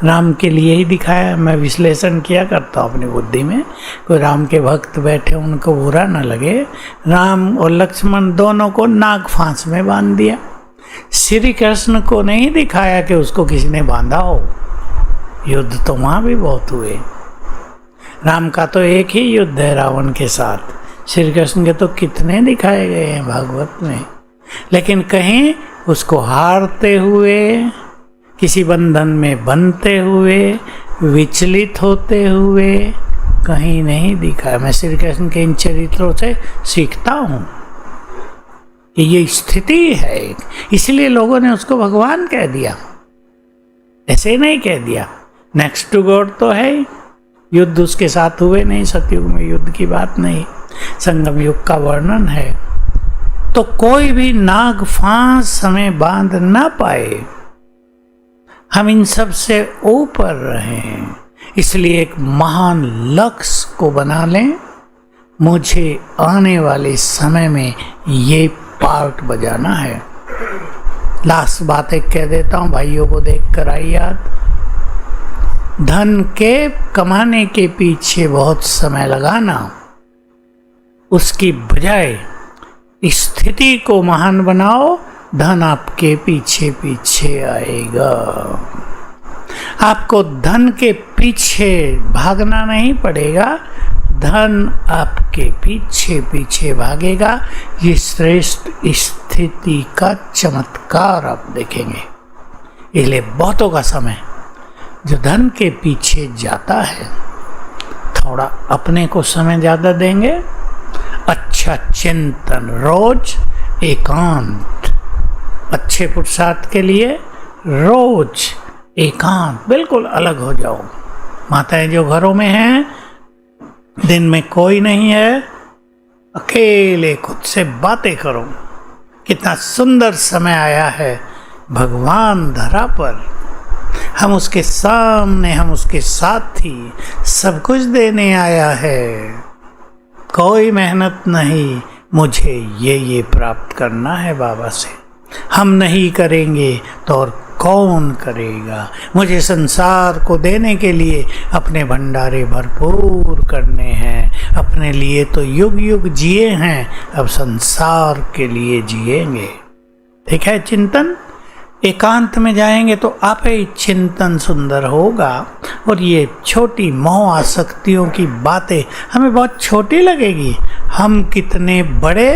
राम के लिए ही दिखाया, मैं विश्लेषण किया करता हूँ अपनी बुद्धि में। कोई राम के भक्त बैठे, उनको बुरा न लगे, राम और लक्ष्मण दोनों को नाग फांस में बांध दिया। श्री कृष्ण को नहीं दिखाया कि उसको किसी ने बांधा हो, युद्ध तो वहाँ भी बहुत हुए। राम का तो एक ही युद्ध है रावण के साथ, श्री कृष्ण के तो कितने दिखाए गए हैं भागवत में, लेकिन कहीं उसको हारते हुए, किसी बंधन में बंधते हुए, विचलित होते हुए कहीं नहीं दिखा। मैं श्री कृष्ण के इन चरित्रों से सीखता हूँ कि ये स्थिति है, इसलिए लोगों ने उसको भगवान कह दिया, ऐसे ही नहीं कह दिया। नेक्स्ट टू गॉड तो है, युद्ध उसके साथ हुए नहीं, सतयुग में युद्ध की बात नहीं, संगम युग का वर्णन है। तो कोई भी नाग फांस हमें बांध ना पाए, हम इन सब से ऊपर रहें। इसलिए एक महान लक्ष्य को बना लें, मुझे आने वाले समय में ये पार्ट बजाना है। लास्ट बात एक कह देता हूँ, भाइयों को देख कर आई याद। धन के कमाने के पीछे बहुत समय लगाना, उसकी बजाय स्थिति को महान बनाओ, धन आपके पीछे पीछे आएगा। आपको धन के पीछे भागना नहीं पड़ेगा, धन आपके पीछे पीछे भागेगा। ये श्रेष्ठ स्थिति का चमत्कार आप देखेंगे। इसलिए बहुतों का समय जो धन के पीछे जाता है, थोड़ा अपने को समय ज़्यादा देंगे, अच्छा चिंतन, रोज एकांत, अच्छे पुरुषार्थ के लिए रोज एकांत, बिल्कुल अलग हो जाओ। माताएं जो घरों में हैं, दिन में कोई नहीं है, अकेले खुद से बातें करो। कितना सुंदर समय आया है भगवान धरा पर, हम उसके सामने, हम उसके साथी, सब कुछ देने आया है। कोई मेहनत नहीं, मुझे ये प्राप्त करना है बाबा से। हम नहीं करेंगे तो और कौन करेगा। मुझे संसार को देने के लिए अपने भंडारे भरपूर करने हैं। अपने लिए तो युग युग जिए हैं, अब संसार के लिए जिएंगे। ठीक है, चिंतन एकांत में जाएंगे तो आप ही चिंतन सुंदर होगा। और ये छोटी मोह आसक्तियों की बातें हमें बहुत छोटी लगेगी। हम कितने बड़े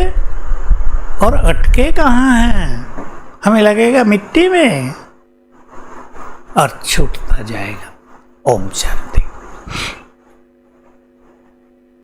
और अटके कहाँ हैं, हमें लगेगा मिट्टी में, और छूटता जाएगा। ओम शांति।